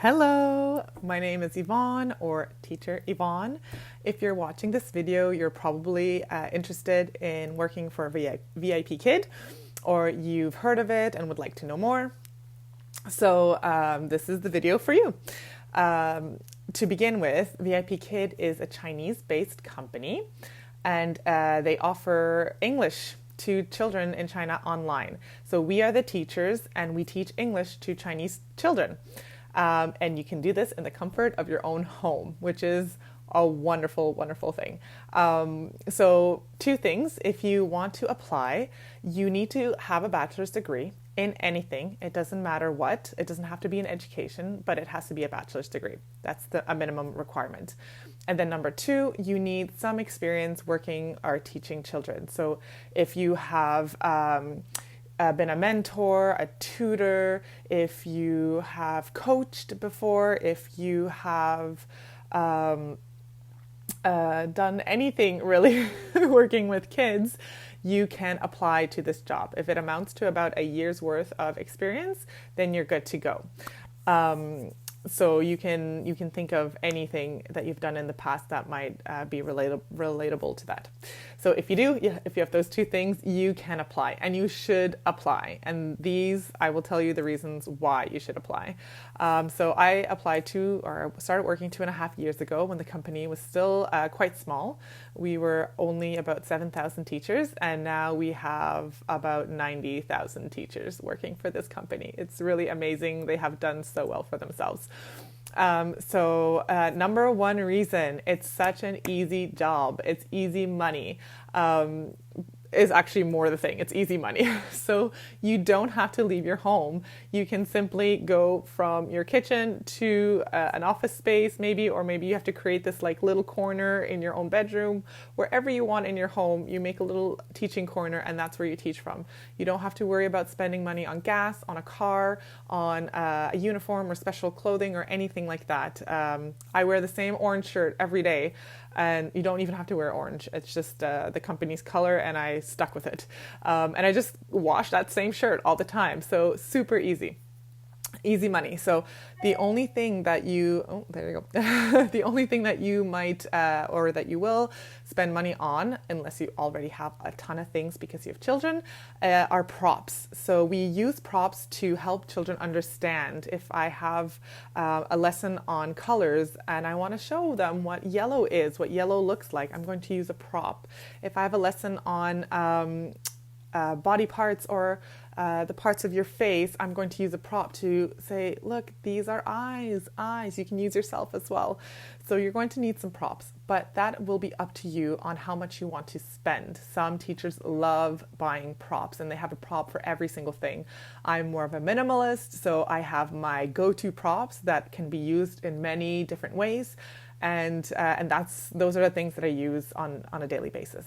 Hello, my name is Yvonne or Teacher Yvonne. If you're watching this video, you're probably interested in working for VIPKID, or you've heard of it and would like to know more. So this is the video for you. To begin with, VIPKID is a Chinese-based company, and they offer English to children in China online. So we are the teachers, and we teach English to Chinese children. And you can do this in the comfort of your own home, which is a wonderful, wonderful thing. So two things. If you want to apply, you need to have a bachelor's degree in anything. It doesn't matter what. It doesn't have to be in education, but it has to be a bachelor's degree. That's a minimum requirement. And then number two, you need some experience working or teaching children. So if you have been a mentor, a tutor, if you have coached before, if you have done anything really working with kids, you can apply to this job. If it amounts to about a year's worth of experience, then you're good to go. So you can think of anything that you've done in the past that might be relatable to that. So if you have those two things, you can apply, and you should apply. And these, I will tell you the reasons why you should apply. So I applied to, or started working 2.5 years ago when the company was still quite small. We were only about 7,000 teachers, and now we have about 90,000 teachers working for this company. It's really amazing. They have done so well for themselves. Number one reason it's such an easy job, it's easy money, is actually more the thing. It's easy money. So you don't have to leave your home. You can simply go from your kitchen to an office space or maybe you have to create this like little corner in your own bedroom. Wherever you want in your home, you make a little teaching corner, and that's where you teach from. You don't have to worry about spending money on gas, on a car, on a uniform or special clothing or anything like that. I wear the same orange shirt every day, and you don't even have to wear orange. It's just the company's color, and I stuck with it. And I just wash that same shirt all the time. So super easy. Easy money. So the only thing that the only thing that you might or that you will spend money on, unless you already have a ton of things because you have children, are props. So we use props to help children understand. If I have a lesson on colors and I want to show them what yellow is, what yellow looks like, I'm going to use a prop. If I have a lesson on body parts or the parts of your face, I'm going to use a prop to say, look, these are eyes. You can use yourself as well. So you're going to need some props, but that will be up to you on how much you want to spend. Some teachers love buying props, and they have a prop for every single thing. I'm more of a minimalist, so I have my go-to props that can be used in many different ways, and those are the things that I use on a daily basis.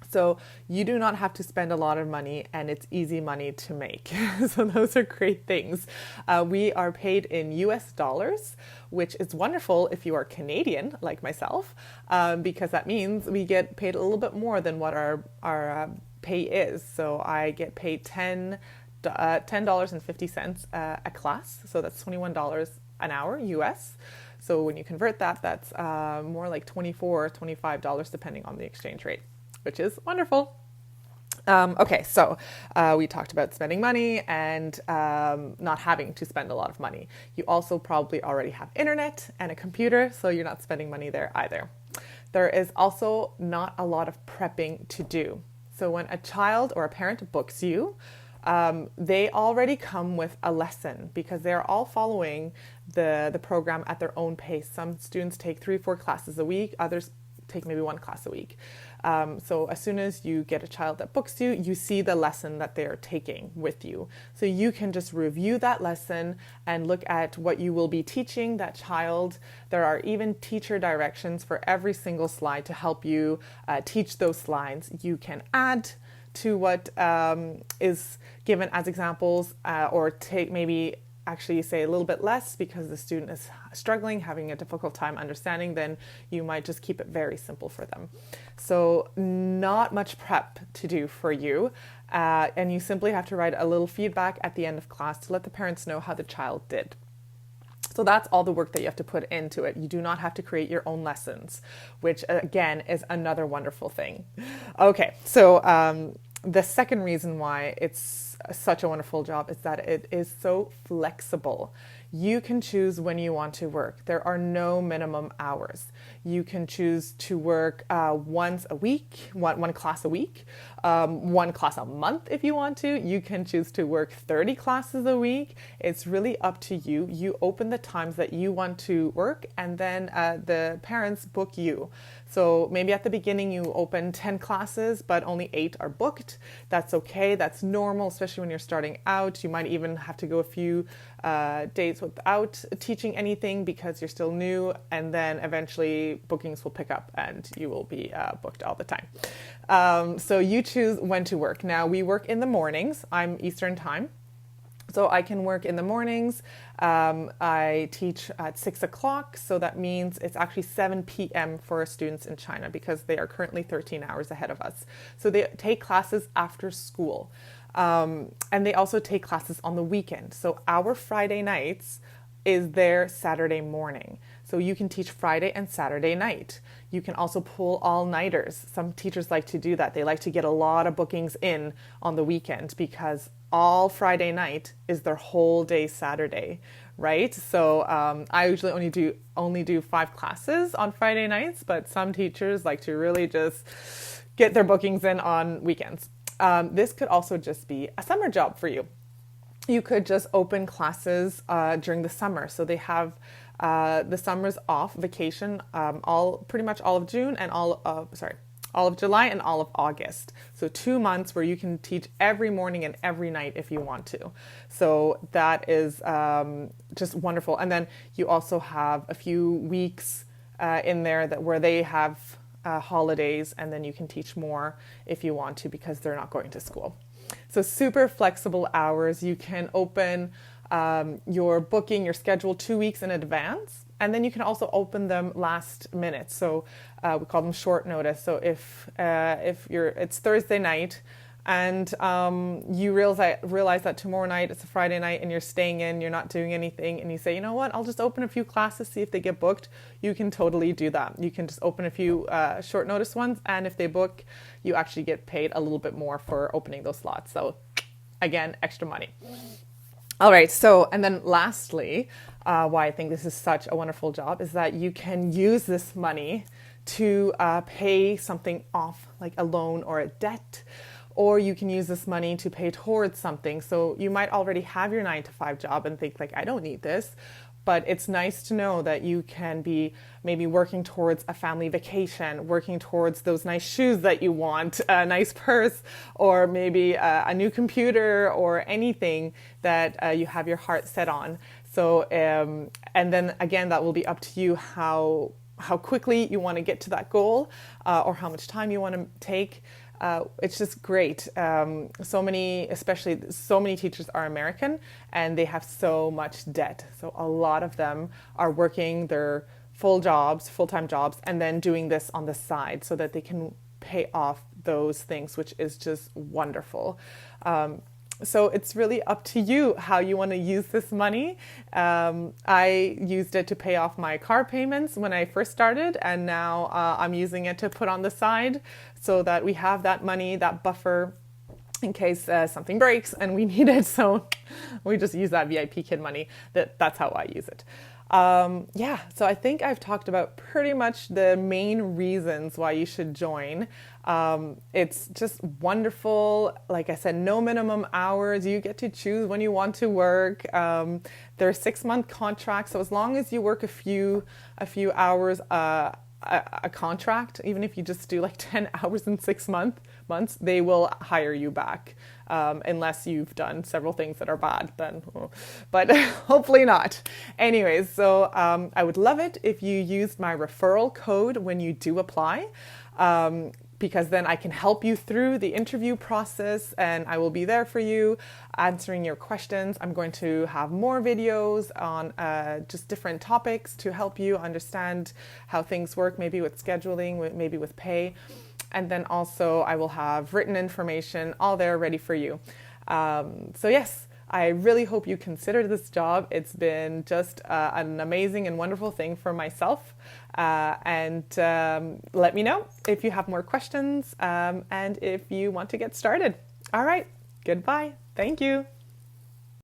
So you do not have to spend a lot of money, and it's easy money to make. So those are great things. We are paid in US dollars, which is wonderful if you are Canadian like myself, because that means we get paid a little bit more than what our pay is. So I get paid $10.50 a class. So that's $21 an hour US. So when you convert that, that's more like $24 or $25 depending on the exchange rate, which is wonderful. Okay, so we talked about spending money and not having to spend a lot of money. You also probably already have internet and a computer, so you're not spending money there either. There is also not a lot of prepping to do. So when a child or a parent books you, they already come with a lesson because they're all following the program at their own pace. Some students take 3-4 classes a week, others take maybe 1 class a week. So as soon as you get a child that books you, you see the lesson that they're taking with you. So you can just review that lesson and look at what you will be teaching that child. There are even teacher directions for every single slide to help you teach those slides. You can add to what is given as examples or take maybe actually say a little bit less because the student is struggling, having a difficult time understanding, then you might just keep it very simple for them. So not much prep to do for you. And you simply have to write a little feedback at the end of class to let the parents know how the child did. So that's all the work that you have to put into it. You do not have to create your own lessons, which again is another wonderful thing. Okay, so the second reason why it's such a wonderful job is that it is so flexible. You can choose when you want to work. There are no minimum hours. You can choose to work once a week, one class a week, one class a month if you want to. You can choose to work 30 classes a week. It's really up to you. You open the times that you want to work, and then the parents book you. So maybe at the beginning you open 10 classes, but only 8 are booked. That's okay. That's normal, especially when you're starting out. You might even have to go a few days without teaching anything because you're still new, and then eventually bookings will pick up and you will be booked all the time. So you choose when to work. Now we work in the mornings. I'm Eastern time. So I can work in the mornings. I teach at 6 o'clock. So that means it's actually 7 p.m. for students in China because they are currently 13 hours ahead of us. So they take classes after school. And they also take classes on the weekend. So our Friday nights is their Saturday morning. So you can teach Friday and Saturday night. You can also pull all-nighters. Some teachers like to do that. They like to get a lot of bookings in on the weekend because all Friday night is their whole day Saturday, right? So I usually only do 5 classes on Friday nights, but some teachers like to really just get their bookings in on weekends. This could also just be a summer job for you. You could just open classes during the summer. So they have the summer's off, vacation, pretty much all of June and all of July and all of August. So 2 months where you can teach every morning and every night if you want to. So that is just wonderful. And then you also have a few weeks in there where they have holidays, and then you can teach more if you want to because they're not going to school. So super flexible hours. You can open your booking, your schedule 2 weeks in advance, and then you can also open them last minute. So we call them short notice. So if it's Thursday night and you realize that tomorrow night it's a Friday night and you're staying in, you're not doing anything, and you say, you know what, I'll just open a few classes, see if they get booked. You can totally do that. You can just open a few short notice ones, and if they book, you actually get paid a little bit more for opening those slots. So again, extra money. All right, so, and then lastly, why I think this is such a wonderful job is that you can use this money to pay something off, like a loan or a debt, or you can use this money to pay towards something. So you might already have your 9-to-5 job and think like, I don't need this. But it's nice to know that you can be maybe working towards a family vacation, working towards those nice shoes that you want, a nice purse, or maybe a new computer or anything that you have your heart set on. So, and then again, that will be up to you how quickly you want to get to that goal or how much time you want to take. It's just great. So many teachers are American and they have so much debt. So a lot of them are working their full-time jobs, and then doing this on the side so that they can pay off those things, which is just wonderful. So it's really up to you how you want to use this money. I used it to pay off my car payments when I first started, and now I'm using it to put on the side so that we have that money, that buffer, in case something breaks and we need it. So we just use that VIPKID money. That's how I use it. So I think I've talked about pretty much the main reasons why you should join. It's just wonderful. Like I said, no minimum hours. You get to choose when you want to work. They're 6-month contracts. So as long as you work a few hours, a contract, even if you just do like 10 hours in 6 months, they will hire you back. Unless you've done several things that are bad, but hopefully not. Anyways, so I would love it if you used my referral code when you do apply, because then I can help you through the interview process and I will be there for you answering your questions. I'm going to have more videos on just different topics to help you understand how things work, maybe with scheduling, maybe with pay. And then also I will have written information all there ready for you. So yes, I really hope you consider this job. It's been just an amazing and wonderful thing for myself. And let me know if you have more questions and if you want to get started. All right, goodbye. Thank you.